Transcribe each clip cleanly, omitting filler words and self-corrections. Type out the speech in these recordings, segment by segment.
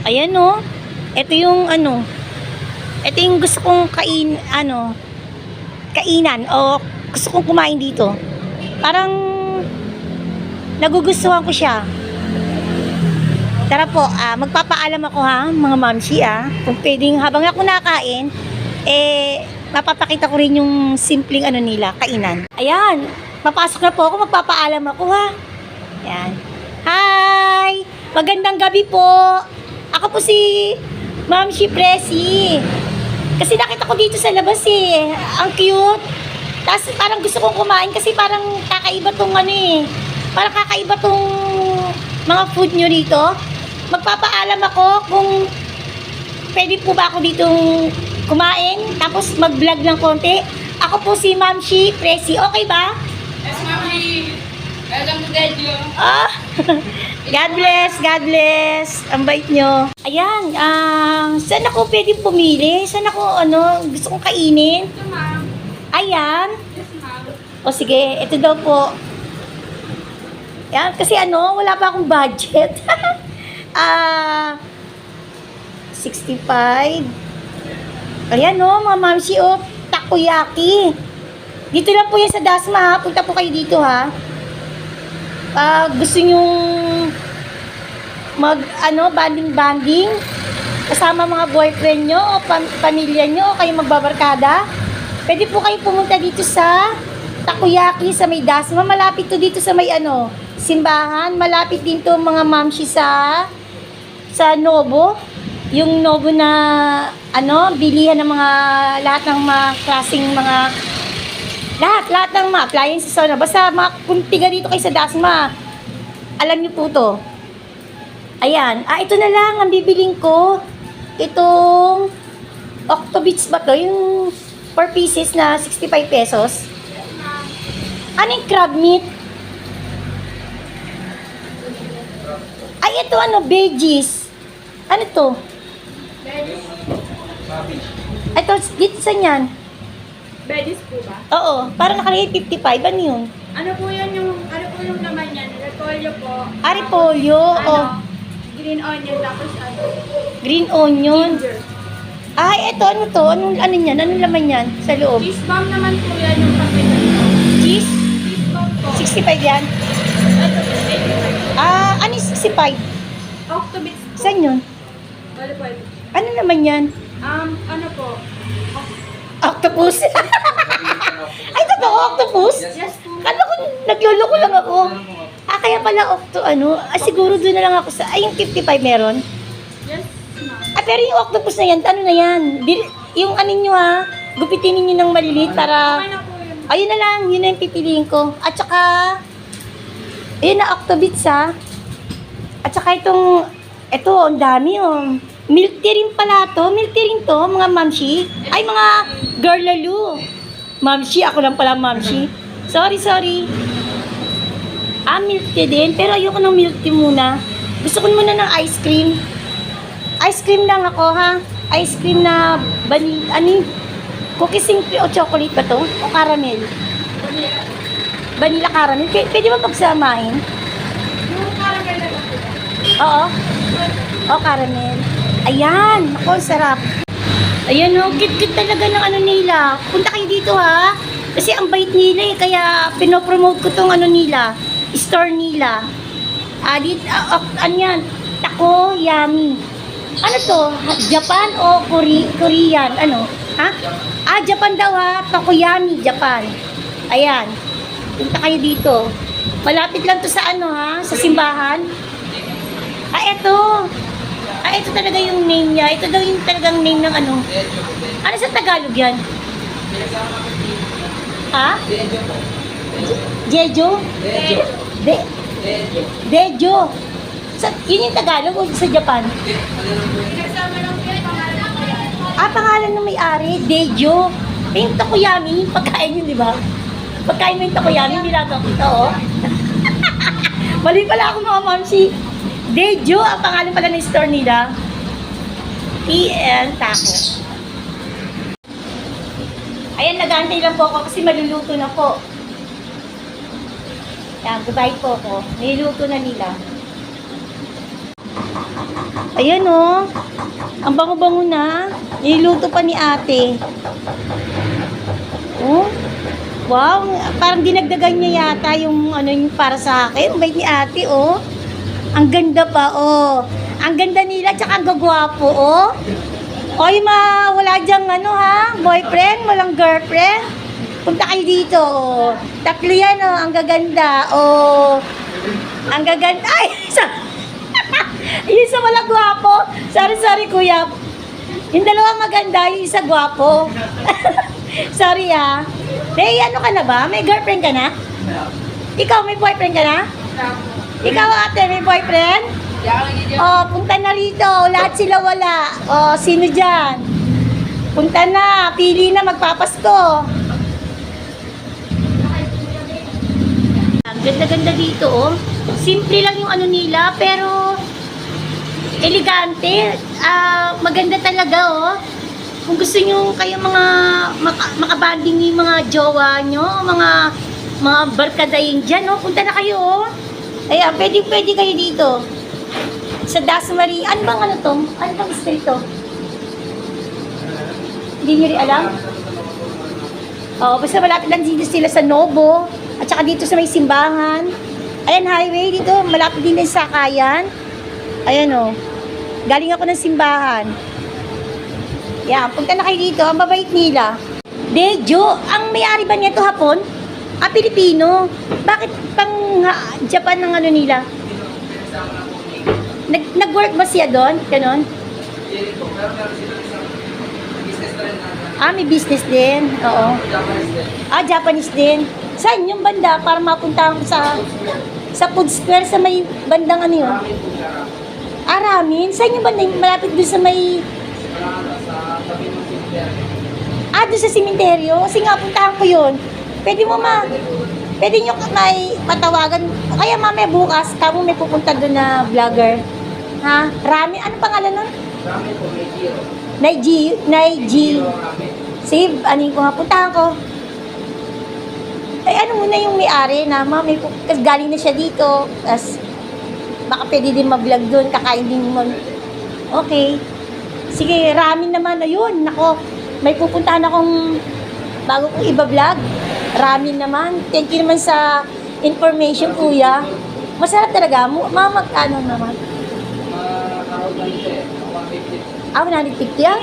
Ayan o. Ito yung ito yung gusto kong kainan o gusto kong kumain dito. Parang nagugustuhan ko siya. Tara po, magpapaalam ako ha, mga mamsi kung pwedeng habang ako nakain, mapapakita ko rin yung simpleng nila, kainan. Ayan, papasok na po ako, magpapaalam ako ha. Ayan. Hi! Magandang gabi po. Ako po si Mamsi Presi. Kasi nakita ko dito sa labas ang cute. Tapos parang gusto kong kumain kasi parang kakaiba tong parang kakaiba tong mga food nyo dito. Magpapaalam ako kung pwede po ba ako ditong kumain, tapos mag-vlog ng konti. Ako po si Mamsi Presi. Okay ba? Yes, Mami. Welcome to Dejo. God bless, God bless. Ang bait nyo. Ayan, saan ako pwede pumili? Saan ako, gusto kong kainin? Ito, ma'am. Ayan. Yes, ma'am. O sige, ito daw po. Ayan, kasi wala pa akong budget. 65. Ayan mga mamsi, takoyaki. Dito lang po yan sa Dasma, punta po kayo dito ha. Gusto nyong banding-banding kasama mga boyfriend nyo o pamilya nyo o kayo magbabarkada, pwede po kayo pumunta dito sa Takoyaki sa may Dasma. Malapit to dito sa may simbahan. Malapit din to mga mamsi sa Novo. Yung Novo na bilihan ng mga lahat ng mga klaseng mga lahat ng mga appliances. Basta kung tiga dito kayo sa Dasma, alam niyo po to. Ayan. Ito na lang ang bibiling ko. Itong Octobits ba to? Yung 4 pieces na 65 pesos. Ano yung crab meat? Ay, ito veggies. Ano to? Ito, dito sa yan. Bedis po ba? Oo, parang nakalagay 55. Ano yun? Ano po yung naman yan? Repolyo po. Repolyo. Green onion, tapos Green onion. ginger. Ay, ito, ano to? Anong yan? Anong laman yan sa loob? Cheese bomb naman po yan yung pakita. Cheese? Cheese bomb po. 65 yan? Ito, 85. Ano yung 65? Octobits po. Saan yun? Wala po. Ano naman yan? Ano po? Octopus. Ay, totoo, octopus? Yes po. Kala ko, nagluloko lang ako. Kaya pala siguro doon na lang ako sa, yung 55 meron? Yes, ma'am. Pero yung octopus na yan, ano na yan? Yung nyo gupitin ninyo ng maliliit para, Okay na po yun. ayun na lang, yun na yung pipiliin ko. At saka, ayun na octobits At saka ito, ang dami Milk tea rin pala to. Milk tea rin to, mga mamsi. Ay, mga girl lalo. Mamsi, ako lang pala mamsi. Sorry. Milk tea din. Pero ayoko ng milk tea muna. Gusto ko muna ng ice cream. Ice cream lang ako, ha? Ice cream na cookies o chocolate ba to? O caramel? Vanilla caramel. Pwede ba pagsamahin? Yung caramel na lang po. Oo. O caramel. Ayan. Ako, sarap. Ayan cute talaga ng nila. Punta kayo dito ha. Kasi ang bait nila kaya pinopromote ko tong nila. Store nila. Ano yan? Takoyami. Ano to? Japan o Korean? Ano? Ha? Japan daw ha. Takoyami, Japan. Ayan. Punta kayo dito. Malapit lang to sa sa simbahan. Ito talaga yung name niya. Ito daw yung talagang name ng Ano sa Tagalog yan? Ha? Jejo? Dejo. Yun yung Tagalog o sa Japan? Pinagsama lang po yung pangalan ng kaya. Pangalan ng may-ari, Dejo. Yung takoyami, pagkain yun, di ba? Pagkain mo yung takoyami, nilagang ito, Mali pala ako mga mamsi. Dejo, ang pangalan pala ng store nila. PN Taco. Ayan, nag-aantay lang po ako kasi maluluto na po. Yan, goodbye po ako. Niluto na nila. Ayan oh. Ang bango-bango na. Niluto pa ni ate. Oh. Wow, parang dinagdagan niya yata yung ano yung para sa akin. Bait ni ate oh. Ang ganda pa oh. Ang ganda nila tsaka ang gagwapo oh. Oy wala diyang ano ha, boyfriend, walang girlfriend. Punta kayo dito oh. Tatlo yan oh, ang gaganda oh. Ang gaganda. Ay, yung isa wala gwapo. Sorry kuya. Yung dalawa maganda, yung isa gwapo. Sorry ah. May ano ka na ba? May girlfriend ka na? Ikaw, may boyfriend ka na? Ikaw ate, may boyfriend? Oh, punta na rito. Lahat sila wala. Oh, sino dyan? Punta na. Pili na, magpapasko. Ang ganda-ganda dito oh. Simple lang yung ano nila, pero elegante. Maganda talaga oh. Kung gusto nyo kayo mga makabanding yung mga jowa nyo, mga barkadayin dyan, no? Punta na kayo, oh. Ayan, pwede kayo dito. Sa Dasmariñas. Ano bang ano to? Ano bang street to? Hindi nyo rin alam? Oo, basta malapit lang dito sila sa Novo. At saka dito sa may simbahan. Ayan, highway dito. Malapit din sa Sakayan. Ayan, oh. Galing ako ng simbahan. Yan, punta na kayo dito. Ang babait nila. Dejo, ang may-ari ba niya ito hapon? Pilipino. Bakit pang Japan ng ano nila? Nag-work ba siya doon? Ganon? May business din. Oo. Japanese din. Saan yung banda para mapunta ko sa Food Square sa may bandang ano yun? Ramin? Saan yung banda? Malapit doon sa may doon sa simenteryo. Kasi nga, puntahan ko yun. Pwede nyo may patawagan. Kaya mamaya bukas, kamo may pupunta doon na vlogger. Ha? Rami? Ano pangalan nun? Naiji. Sige, ko nga, puntahan ko. Ay, ano muna yung may-ari na, kasi galing na siya dito. As, baka pwede din mag-vlog doon, kakain din mo. Okay. Sige, ramen naman. Ayun, nako. May pupuntahan akong bago kong iba-vlog. Ramen naman. Thank you naman sa information, kuya. Masarap talaga. Magkano naman? 150 ah?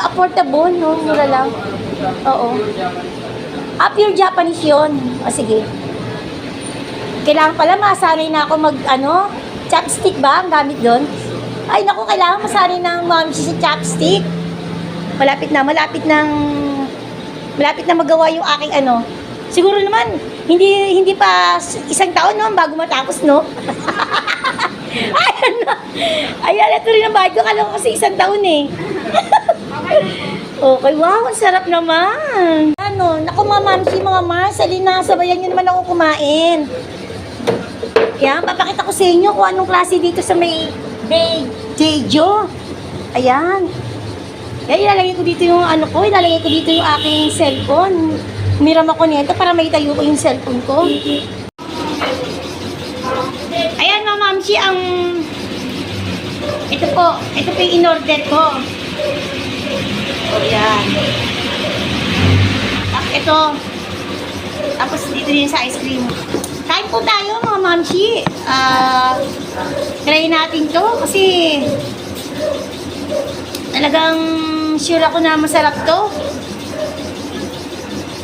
Affordable, no? Mura lang. Oo. Pure Japanese yun. Sige. Kailangan pala masanay na ako chopstick ba ang gamit doon? Ay, naku, kailangan masanay ng mamsi sa chopstick. Malapit na magawa yung aking Siguro naman, hindi pa isang taon, no? Bago matapos, no? Ayan, ito rin ang bahay ko. Kala ko kasi isang taon, eh. Okay, wow, ang sarap naman. Naku, mga mams, alina, sabayan nyo naman ako kumain. Yan, papakita ko sa inyo kung anong klase dito sa may Dejo. Ayan. Ilalagay ko dito yung ilalagay ko dito yung aking cellphone. Umiram ako nito para may tayo ko yung cellphone ko. Ayan, mga mamsi, ito po yung in-order ko. Ayan. Tapos dito din sa ice cream. Kain po tayo, mga mamsi. Try natin to kasi talagang sure ako na masarap to.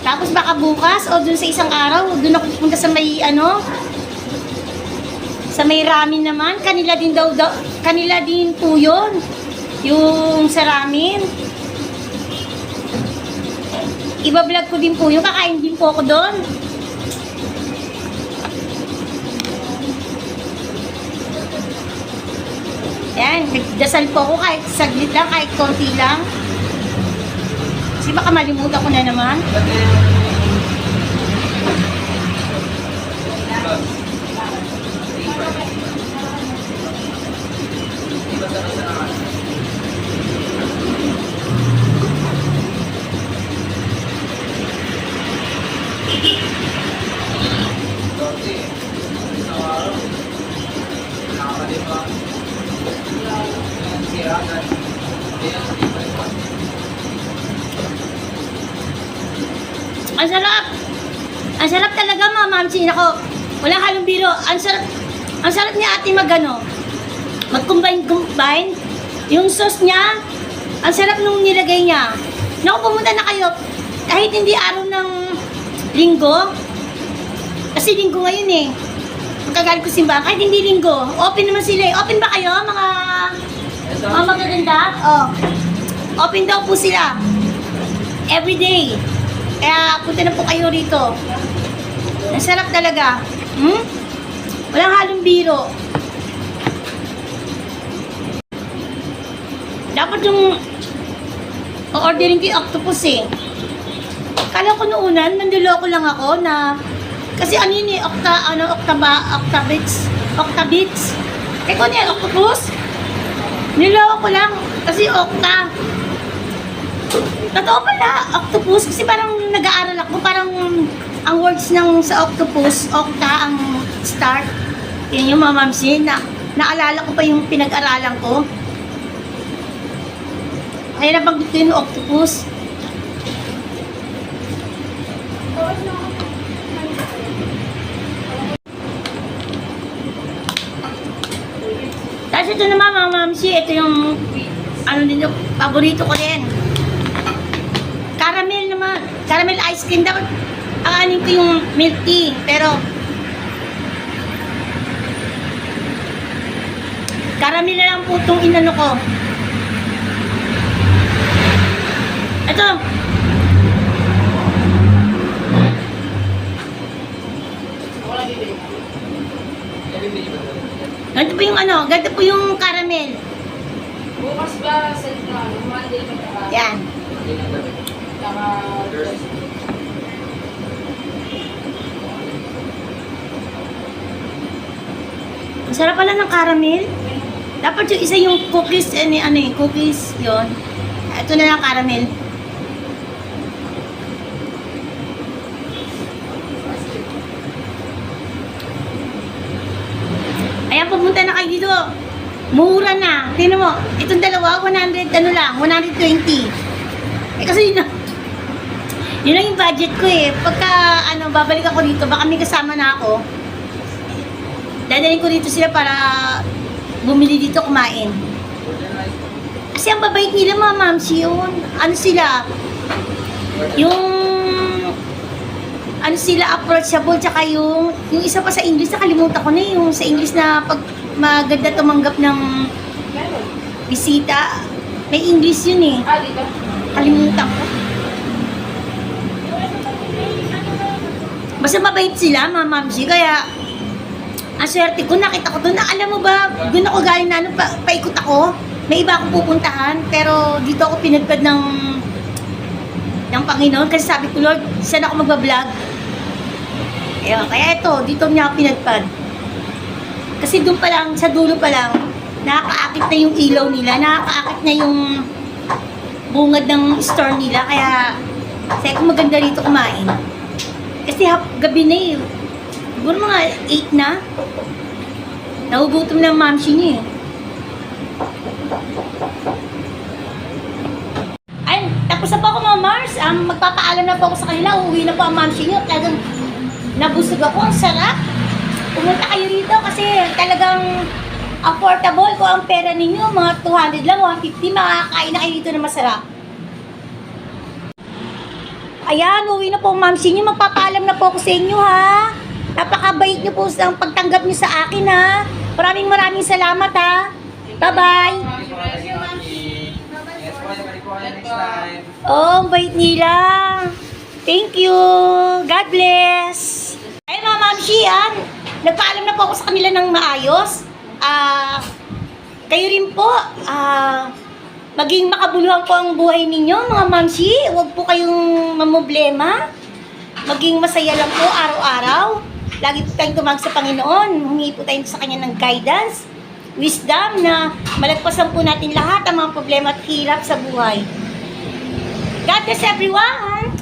Tapos baka bukas o dun sa isang araw, dun ako pupunta sa may sa may ramen naman. Kanila din po yun. Yung sa ramen. Iba-vlog ko din po yun. Kakain din po ako doon. Ayan, nagdasal po ako kahit saglit lang, kahit konti lang. Kasi baka malimutan ko na naman. Ang sarap! Ang sarap talaga mga mamsi. Nako, wala halong biro. Ang sarap niya ate mag-combine. Yung sauce niya, ang sarap nung nilagay niya. Naku, pumunta na kayo. Kahit hindi araw ng linggo, kasi linggo ngayon eh. Magkagalit ko simbahan. Kahit hindi linggo, open naman sila eh. Open ba kayo, mga magaganda? Oh. Open daw po sila. Every day. Kaya punta na po kayo rito. Ang sarap talaga. Walang halong biro. Dapat yung o-orderin ko yung octopus eh. Kala ko noonan, nanduloko lang ako na kasi ano yun eh, octabits. Eh kung yan, octopus, niloko ko lang kasi octa. Totoo pala, octopus, kasi parang nag-aaral ako, parang ang words ng sa octopus, octa ang start. Yun yung mga mamsi, naalala ko pa yung pinag-aralan ko. Kaya nabanggit ko yung octopus. Tapos ito naman mga mamsi, ito yung ano din yung paborito ko din. Caramel naman. Caramel ice cream. Dapat ang anin ko yung milk tea. Pero caramel na lang po itong inano ko. Ito. Ganito po yung ano, ganito po yung caramel. Bukas ba sa Monday ba? Yan. Ang sarap pala ng caramel. Dapat yung isa yung cookies, cookies, yon. Ito na lang caramel. Ayan, pumunta na kayo dito. Mura na. Tingnan mo, itong dalawa, 100, ano lang, 120. Eh kasi yun lang yung budget ko eh. Pagka, babalik ako dito, baka may kasama na ako. Dadalhin ko dito sila para bumili dito kumain. Kasi ang babait nila mga mamsi yun. Ano sila? Sila approachable, tsaka yung isa pa sa English, nakalimutan ko na yung sa English na pag maganda tumanggap ng bisita. May English yun eh. Dito? Kalimutan ko. Basta mabait sila, mga mamsi, kaya ang swerte ko, nakita ko doon na, alam mo ba, doon ako galing na, paikot ako, may iba akong pupuntahan, pero dito ako pinagpad ng Panginoon, kasi sabi ko, Lord, saan ako magbablog? Kaya ito, dito niya ako pinagpad. Kasi doon pa lang, sa dulo pa lang, nakakaakit na yung ilaw nila, nakakaakit na yung bungad ng store nila, kaya sabi ko maganda rito kumain. Kasi gabi na eh. Siguro mga 8 na. Nagugutom na ang mamsi niya eh. Ay, tapos na po ako mga Mars. Magpapaalam na po ako sa kanila. Uuwi na po ang mamsi niyo. Talagang nabusog ako. Ang sarap. Pumunta kayo rito kasi talagang affordable. Kung ang pera ninyo, mga 200 lang, 150, makakain na kayo dito na masarap. Ayan, uwi na po ang mamsi niyo. Magpapaalam na po ako sa inyo ha. Napakabait niyo po sa pagtanggap niyo sa akin ha. Maraming salamat ha. Bye-bye. Oh, ang bait nila. Thank you. God bless. Ay mga mamsi ha. Nagpaalam na po ako sa kanila ng maayos. Kayo rin po. Maging makabuluhan po ang buhay ninyo mga mamsi. Huwag po kayong mamblema. Maging masaya lang po araw-araw. Lagi po tayong tumawag sa Panginoon. Humingi po tayo sa Kanya ng guidance, wisdom na malagpasan po natin lahat ang mga problema at hirap sa buhay. God bless everyone!